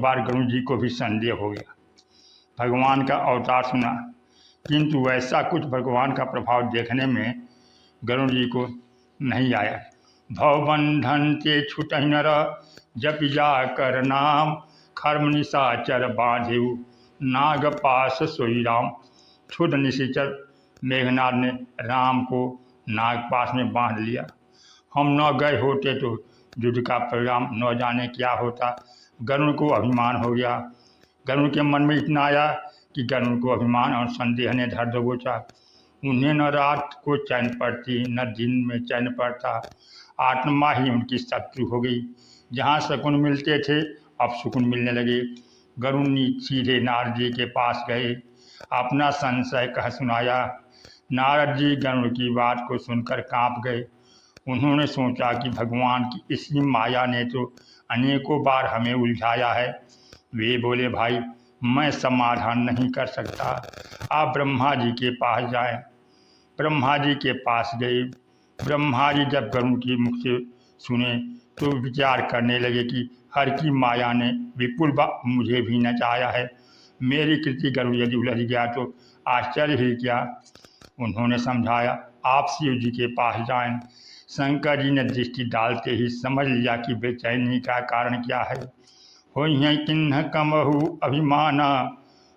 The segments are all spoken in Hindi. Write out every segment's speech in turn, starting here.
बार गरुड़ जी को भी संदेह हो गया। भगवान का अवतार सुना, किंतु वैसा कुछ भगवान का प्रभाव देखने में गरुड़ जी को नहीं आया। भवबंधन ते छुटहि नर जप जा कर नाम, खर्म निशाचर बांधेउ नाग पास सोई राम। क्षुद निशाचर मेघनाद ने राम को नागपास में बांध लिया। हम न गए होते तो युद्ध का परिणाम न जाने क्या होता। गरुड़ को अभिमान हो गया। गरुड़ के मन में इतना आया कि गरुड़ को अभिमान और संदेह ने धर दबोचा। उन्हें न रात को चैन पड़ती न दिन में चैन पड़ता। आत्मा ही उनकी शत्रु हो गई। जहाँ शकुन मिलते थे अब सुकून मिलने लगे। गरुड़ सीधे नारद जी के पास गए, अपना संशय कह सुनाया। नारद जी गरुड़ की बात को सुनकर कांप गए। उन्होंने सोचा कि भगवान की इसी माया ने तो अनेकों बार हमें उलझाया है। वे बोले, भाई मैं समाधान नहीं कर सकता, आप ब्रह्मा जी के पास जाएं। ब्रह्मा जी के पास गए। ब्रह्मा जी जब गरुड़ की मुख से सुने तो विचार करने लगे कि हर की माया ने विपुल मुझे भी नचाया है। मेरी कृति गरुड़ यदि उलझ गया तो आश्चर्य ही क्या। उन्होंने समझाया, आप शिव जी के पास जाएं। शंकर जी ने दृष्टि डालते ही समझ लिया कि बेचैनी का कारण क्या है। होइहै किन्ह कमहु अभिमाना,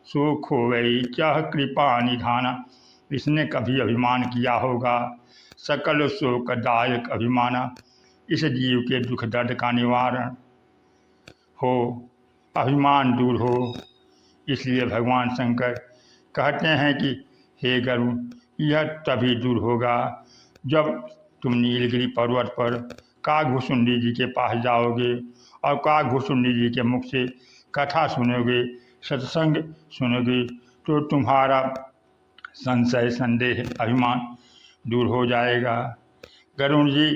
सो खोवै चह कृपा निधाना। इसने कभी अभिमान किया होगा, सकल शोकदायक अभिमाना। इस जीव के दुख दर्द का निवारण हो, अभिमान दूर हो। इसलिए भगवान शंकर कहते हैं कि हे गरुड़, यह तभी दूर होगा जब तुम नीलगिरी पर्वत पर काकभुसुंडी जी के पास जाओगे और काकभुसुंडी जी के मुख से कथा सुनोगे, सत्संग सुनोगे, तो तुम्हारा संशय संदेह अभिमान दूर हो जाएगा। गरुड़ जी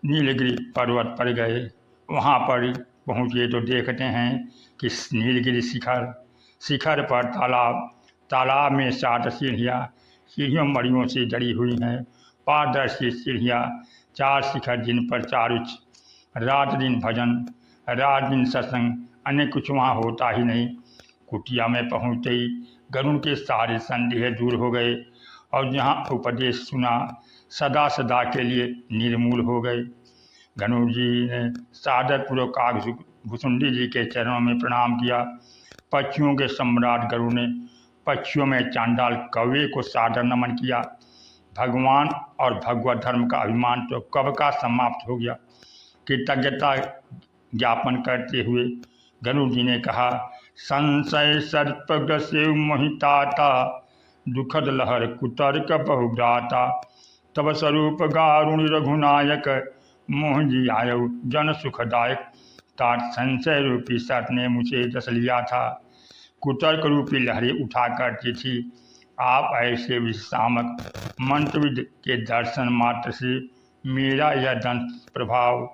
नीलगिरी पर्वत पर गए। वहाँ पर पहुँचे तो देखते हैं कि नीलगिरी शिखर पर तालाब में 7 सीढ़ियाँ, सीढ़ियों मड़ियों से जड़ी हुई हैं। पारदर्शी सीढ़ियाँ, 4 शिखर जिन पर चारों रात दिन भजन, रात दिन सत्संग, अन्य कुछ वहाँ होता ही नहीं। कुटिया में पहुँचते ही गरुड़ के सारे संदेह दूर हो गए और जहाँ उपदेश सुना सदा सदा के लिए निर्मूल हो गए। गरुड़ जी ने सादरपूर्वक काकभुसुंडी जी के चरणों में प्रणाम किया। पक्षियों के सम्राट गरुड़ ने पक्षियों में चांडाल कौवे को सादर नमन किया। भगवान और भगवत धर्म का अभिमान तो कब का समाप्त हो गया। कृतज्ञता ज्ञापन करते हुए गरुड़ जी ने कहा, संशय सर्पग्रसेव मोहिताता, दुखद लहर कुतर्क बहुभ्राता। तब स्वरूप गारुण रघुनायक, मोह जी आयु जन सुखदायक। तात संशय रूपी सर्प ने मुझे डस लिया था, कुतर्क रूपी लहरें उठा करती थी। आप ऐसे विषामक मंत्रविद के दर्शन मात्र से मेरा यह दंश प्रभाव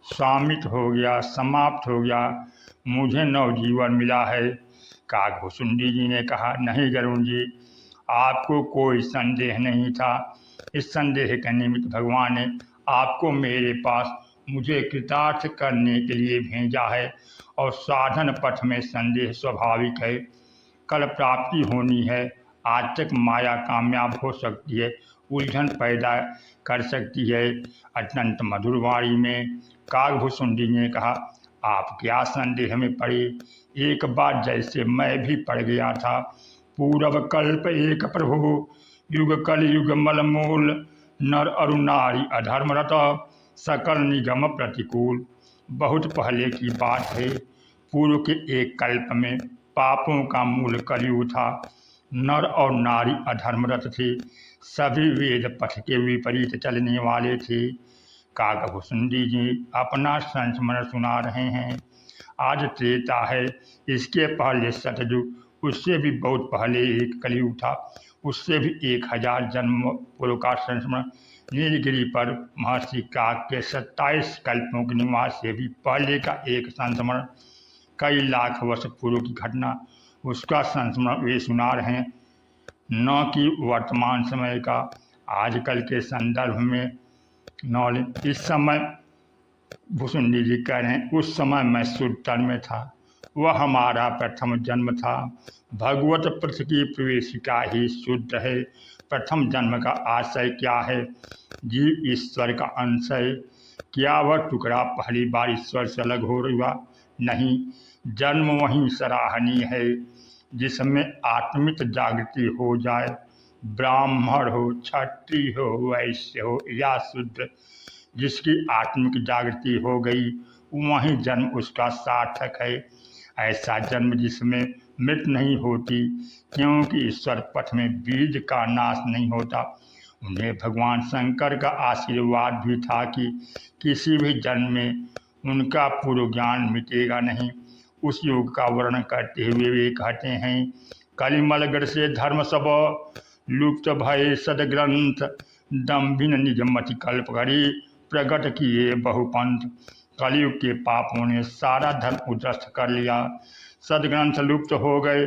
शामित हो गया, समाप्त हो गया। मुझे नवजीवन मिला है। काकभुसुंडी जी ने कहा, नहीं गरुड़ जी, आपको कोई संदेह नहीं था। इस संदेह के निमित्त भगवान ने आपको मेरे पास मुझे कृतार्थ करने के लिए भेजा है। और साधन पथ में संदेह स्वाभाविक है। कल प्राप्ति होनी है। आज तक माया कामयाब हो सकती है, उलझन पैदा कर सकती है। अत्यंत मधुर वाणी में काकभुसुंडी ने कहा, आप क्या संदेह में पड़े। एक बार जैसे मैं भी पड़ गया था। पूरब कल्प एक प्रभु, युग कल युग मलमूल। नर अरु नारी अधर्मरत, सकल निगम प्रतिकूल। बहुत पहले की बात है। पूर्व के एक कल्प में पापों का मूल कलयुग था। नर और नारी अधर्मरत थे। सभी वेद पथ के विपरीत चलने वाले थे। काकभुसुंडी जी अपना संस्मरण सुना रहे हैं। आज त्रेता है, इसके पहले सतयुग, उससे भी बहुत पहले एक कलयुग था, उससे भी 1000 जन्म पूर्व का संस्मरण। नीलगिरी पर महर्षि काक के 27 कल्पों के निवास से भी पहले का एक संस्मरण, कई लाख वर्ष पूर्व की घटना, उसका संस्मरण वे सुना रहे हैं, न कि वर्तमान समय का, आजकल के संदर्भ में नॉलेज। इस समय भुसुंडी जी कह रहे हैं, उस समय मैं सुरतल में था, वह हमारा प्रथम जन्म था। भगवत पथ की प्रवेशिका ही शुद्ध है। प्रथम जन्म का आशय क्या है? जीव ईश्वर का अंश है। क्या वह टुकड़ा पहली बार ईश्वर से अलग हो हुआ? नहीं, जन्म वहीं सराहनीय है जिसमें आत्मिक जागृति हो जाए। ब्राह्मण हो, क्षत्रिय हो, वैश्य हो या शूद्र, जिसकी आत्मिक जागृति हो गई वहीं जन्म उसका सार्थक है। ऐसा जन्म जिसमें मृत्यु नहीं होती, क्योंकि ईश्वर पथ में बीज का नाश नहीं होता। उन्हें भगवान शंकर का आशीर्वाद भी था कि किसी भी जन्म में उनका पूर्व ज्ञान मिटेगा नहीं। उस युग का वर्णन करते हुए वे कहते हैं, कलिमलगढ़ से धर्म सब लुप्त भय सदग्रंथ, दम्भिन निजमति कल्प घड़ी प्रकट किए बहुपंथ। कलयुग के पापों ने सारा धर्म उध्वस्त कर लिया, सदग्रंथ लुप्त हो गए,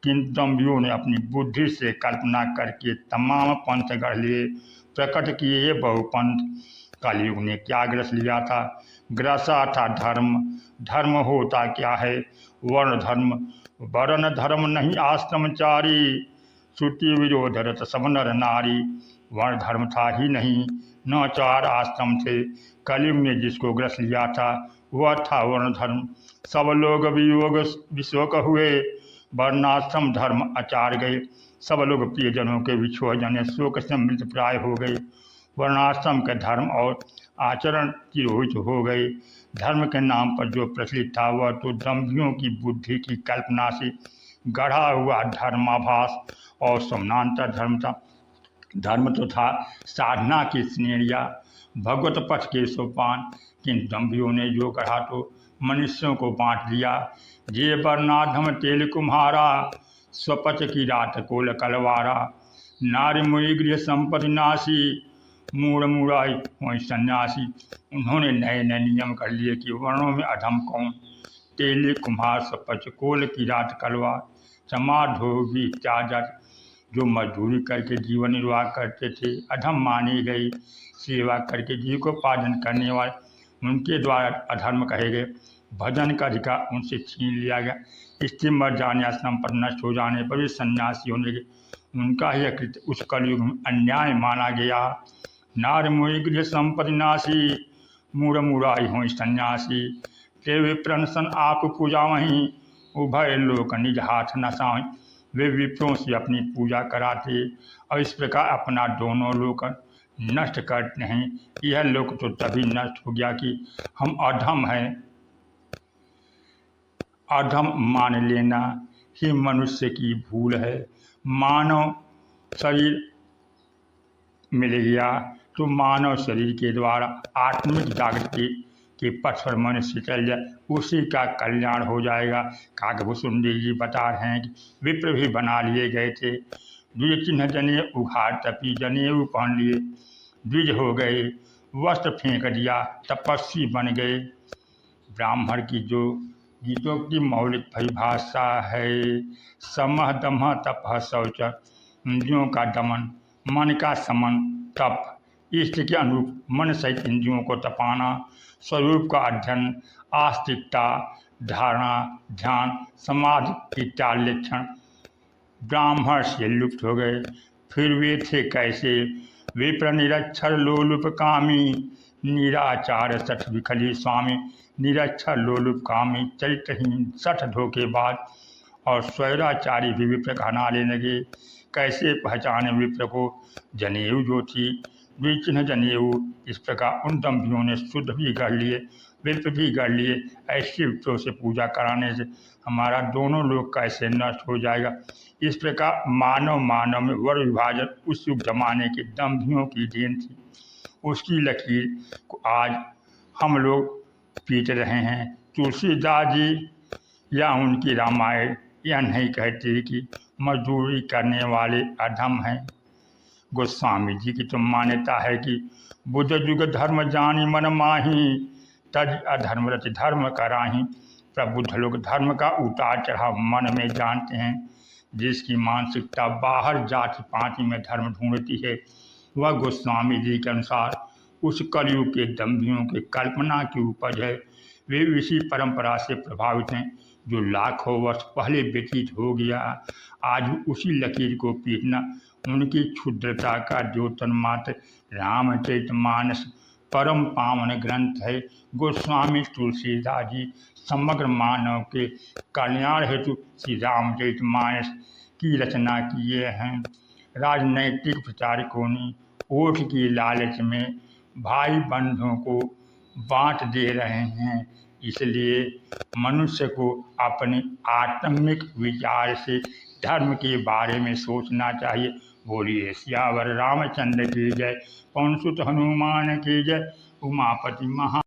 किंतु दम्भियों ने अपनी बुद्धि से कल्पना करके तमाम पंथ गढ़ लिए, प्रकट किए बहुपंथ। कलयुग ने क्या ग्रस लिया था? ग्रसा था धर्म। धर्म होता क्या है? वर्ण धर्म। वर्ण धर्म नहीं आश्रमचारी, श्रुति विरोधरत सब नर नारी। वर्ण धर्म था ही नहीं, न 4 आश्रम थे। कलयुग ने जिसको ग्रस लिया था वह था वर्ण धर्म। सब लोग वियोग विशोक हुए, वर्णाश्रम धर्म आचार गए। सब लोग प्रियजनों के विछोह जने शोक से मृत प्राय हो गए। वर्णाश्रम के धर्म और आचरण तिरोहित हो गए। धर्म के नाम पर जो प्रचलित था वह तो दम्भियों की बुद्धि की कल्पना से गढ़ा हुआ धर्माभास और समानांतर धर्म था। धर्म तो था साधना की श्रेणियाँ, भगवत पथ के सोपान, किन दम्भियों ने जो गढ़ा तो मनुष्यों को बांट दिया। जे वर्णाधम तेल कुम्हारा, स्वपच की रात कोल कलवारा। नारी मुई गृह संपत्ति नाशी, मूढ़ मुराई वहीं सन्यासी। उन्होंने नए नए नियम कर लिए कि वर्णों में अधम कौन। तेली कुम्हार, स्वपच, कोल की रात कलवार, चमार, धोबी इत्यादि जो मजदूरी करके जीवन निर्वाह करते थे अधम मानी गई। सेवा करके जीविकोपार्जन करने वाले उनके द्वारा अधर्म कहे गए। भजन का अधिकार उनसे छीन लिया गया। स्त्री मर जाने या संपत्ति नष्ट हो जाने पर भी सन्यासी होने के उनका ही कृत्य उस कलयुग में अन्याय माना गया। नार मोहि गृह संपत्ति नाशी, मूढ़ मुराई हों सन्यासी। ते विप्रन सन आप पूजा वहीं, उभय लोक निज हाथ नसाई। वे विप्रों से अपनी पूजा कराते और इस प्रकार अपना दोनों लोक नष्ट करते हैं। यह लोक तो तभी नष्ट हो गया कि हम अधम हैं। अधम मान लेना ही मनुष्य की भूल है। मानव शरीर मिल गया तो मानव शरीर के द्वारा आत्मिक जागृति के पथ पर मनुष्य चल जाए, उसी का कल्याण हो जाएगा। काकभूषुंड जी बता रहे हैं कि विप्र भी बना लिए गए थे। द्विज चिन्ह जने उघाड़ तपी, जनेऊ पहन लिए द्विज हो गए, वस्त्र फेंक दिया तपस्वी बन गए। ब्राह्मण की जो गीतों की मौलिक परिभाषा है, समह दमह तपह शौच, इंद्रियों का दमन, मन का समन, तप, इष्ट के अनुरूप मन सहित इंद्रियों को तपाना, स्वरूप का अध्ययन, आस्तिकता, धारणा, ध्यान, समाधि इत्यादि लक्षण ब्राह्मण से लुप्त हो गए। फिर वे थे कैसे? विप्र निरक्षर लोलुप कामी, निराचार सठ विखली स्वामी। निरक्षर लोलुप कामी, चरित्रहीन, सठ धोखेबाज और स्वैराचारी भी विप्र कहलाने लगे। कैसे पहचाने विप्र को? जनेऊ जो थी, द्विचिन्ह जनेऊ। इस प्रकार उन दम्भियों ने शुद्ध भी कर लिए, विप्र भी कर लिए। ऐसे विप्रों से पूजा कराने से हमारा दोनों लोग कैसे नष्ट हो जाएगा। इस प्रकार मानव में वर्ण विभाजन उस युग जमाने के दम्भियों की देन थी। उसकी लकीर को आज हम लोग पीट रहे हैं। तुलसीदास जी या उनकी रामायण यह नहीं कहती कि मजदूरी करने वाले अधम हैं। गोस्वामी जी की तो मान्यता है कि बुद्ध युग धर्म जानी मन माही, तज अधर्मरत धर्म कराही। प्रबुद्ध लोग धर्म का उतार चढ़ाव मन में जानते हैं। जिसकी मानसिकता बाहर जाति पाति में धर्म ढूंढती है, वह गोस्वामी जी के अनुसार उस कलयुग के दम्भियों के कल्पना की उपज है। वे इसी परंपरा से प्रभावित हैं। जो लाखों वर्ष पहले व्यतीत हो गया, आज उसी लकीर को पीटना उनकी क्षुद्रता का द्योतन मात्र। रामचरितमानस परम पावन ग्रंथ है। गोस्वामी तुलसीदास जी समग्र मानव के कल्याण हेतु श्री रामचरितमानस की रचना किए हैं। राजनैतिक प्रचारकों ने वोट की लालच में भाई बंधुओं को बांट दे रहे हैं, इसलिए मनुष्य को अपने आत्मिक विचार से धर्म के बारे में सोचना चाहिए। बोलिए सियावर रामचंद्र की जय, पवन सुत हनुमान की जय, उमापति महा